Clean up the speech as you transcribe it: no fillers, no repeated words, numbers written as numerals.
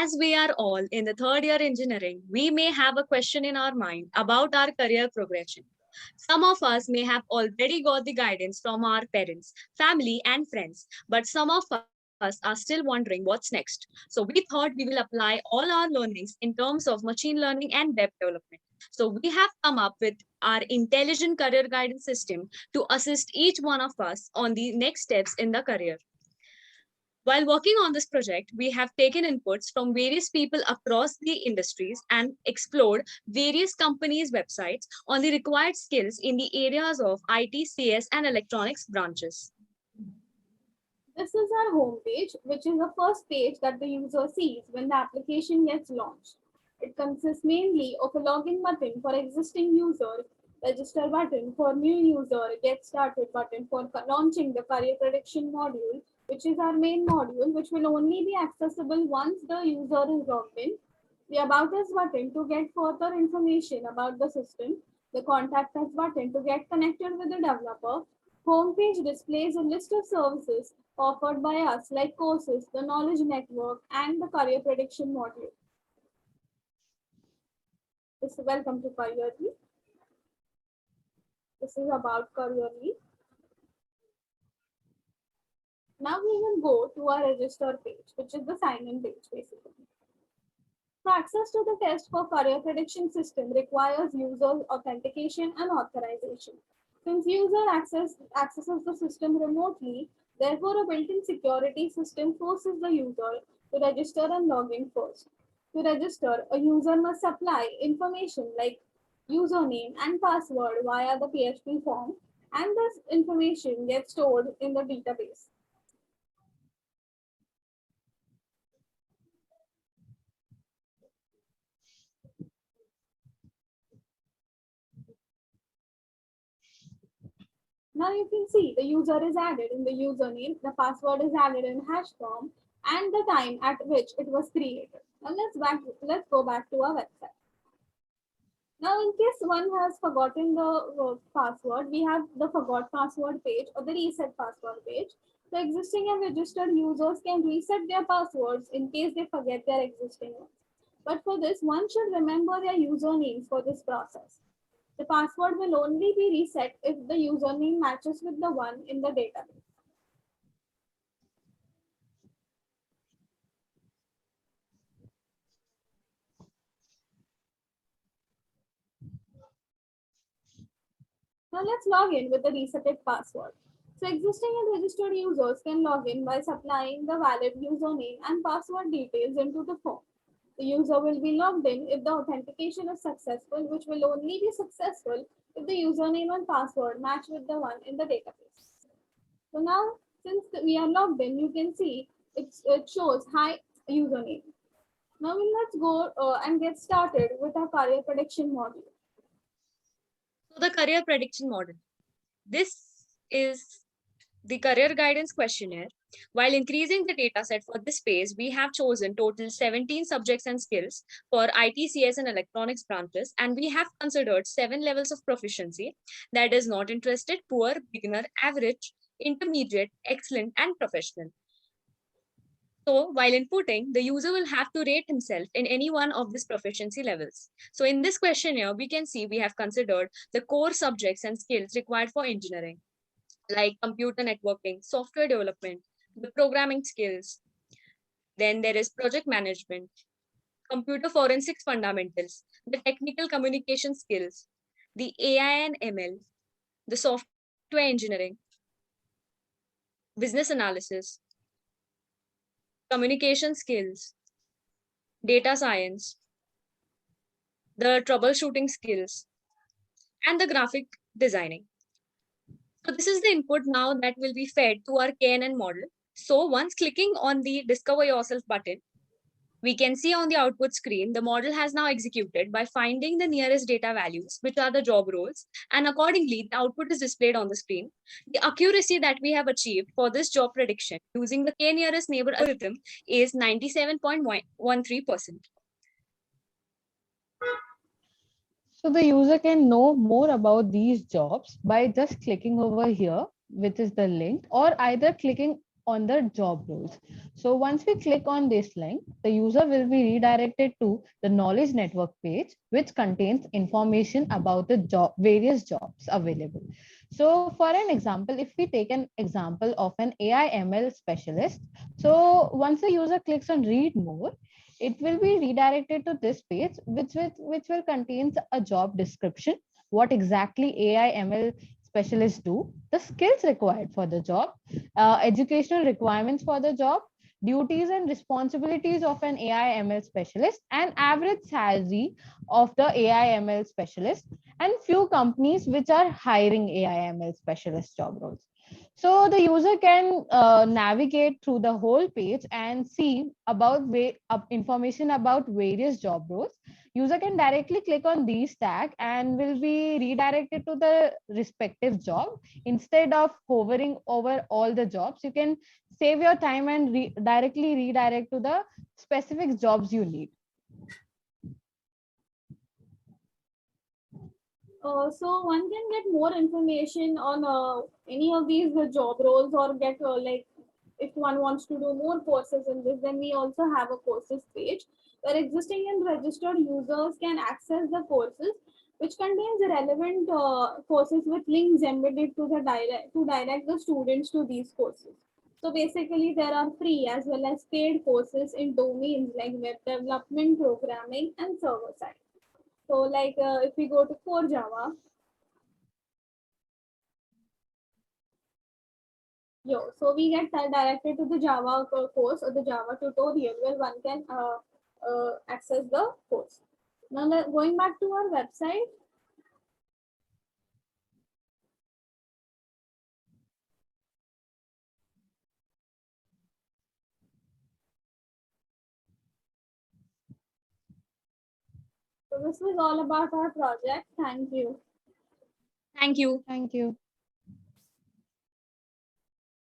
As we are all in the third year engineering, we may have a question in our mind about our career progression. Some of us may have already got the guidance from our parents, family, and friends, but some of us are still wondering what's next. So, we thought we will apply all our learnings in terms of machine learning and web development. So, we have come up with our intelligent career guidance system to assist each one of us on the next steps in the career. While working on this project, we have taken inputs from various people across the industries and explored various companies' websites on the required skills in the areas of IT, CS, and electronics branches. This is our home page, which is the first page that the user sees when the application gets launched. It consists mainly of a login button for existing user, register button for new user, get started button for launching the career prediction module, which is our main module, which will only be accessible once the user is logged in. The About Us button to get further information about the system, the Contact Us button to get connected with the developer. Homepage displays a list of services offered by us like courses, the knowledge network, and the career prediction module. Welcome to Careerly. This is about Careerly. Now we will go to our register page, which is the sign-in page basically. So access to the test for career prediction system requires user authentication and authorization. Since user accesses the system remotely, therefore a built-in security system forces the user to register and log in first. To register, a user must supply information like username and password via the PHP form, and this information gets stored in the database. Now you can see the user is added in the username, the password is added in hash form, and the time at which it was created. Now let's go back to our website. Now in case one has forgotten the password, we have the forgot password page or the reset password page. The existing and registered users can reset their passwords in case they forget their existing ones. But for this, one should remember their usernames for this process. The password will only be reset if the username matches with the one in the database. Now let's log in with the resetted password. So existing and registered users can log in by supplying the valid username and password details into the form. The user will be logged in if the authentication is successful, which will only be successful if the username and password match with the one in the database. So now, since we are logged in, you can see it shows hi username. Now let's go and get started with our career prediction module. So, the career prediction model. This is the career guidance questionnaire. While increasing the data set for this phase, we have chosen total 17 subjects and skills for IT, CS, and electronics branches, and we have considered 7 levels of proficiency, that is not interested, poor, beginner, average, intermediate, excellent, and professional. So while inputting, the user will have to rate himself in any one of these proficiency levels. So in this questionnaire, we can see we have considered the core subjects and skills required for engineering, like computer networking, software development, the programming skills. Then there is project management, computer forensics fundamentals, the technical communication skills, the AI and ML, the software engineering, business analysis, communication skills, data science, the troubleshooting skills, and the graphic designing. So this is the input now that will be fed to our KNN model. So once clicking on the Discover Yourself button, we can see on the output screen, the model has now executed by finding the nearest data values, which are the job roles, and accordingly, the output is displayed on the screen. The accuracy that we have achieved for this job prediction using the K nearest neighbor algorithm is 97.13%. So the user can know more about these jobs by just clicking over here, which is the link, or either clicking on the job roles. So once we click on this link, the user will be redirected to the knowledge network page, which contains information about the various jobs available. So for an example, if we take an example of an AI ML specialist, so once the user clicks on read more, it will be redirected to this page, which will contains a job description, what exactly AI ML specialists do, the skills required for the job, educational requirements for the job, duties and responsibilities of an AI ML specialist, and average salary of the AI ML specialist, and few companies which are hiring AI ML specialist job roles. So the user can navigate through the whole page and see about information about various job roles. User can directly click on these tag and will be redirected to the respective job. Instead of hovering over all the jobs, you can save your time and directly redirect to the specific jobs you need. So one can get more information on any of these job roles, or get like, if one wants to do more courses in this, then we also have a courses page where existing and registered users can access the courses, which contains relevant courses with links embedded to direct the students to these courses. So basically, there are free as well as paid courses in domains like web development, programming, and server side. So like if we go to core Java, so we get directed to the Java course or the Java tutorial where one can access the course. Now going back to our website. So this was all about our project. Thank you. Thank you. Thank you.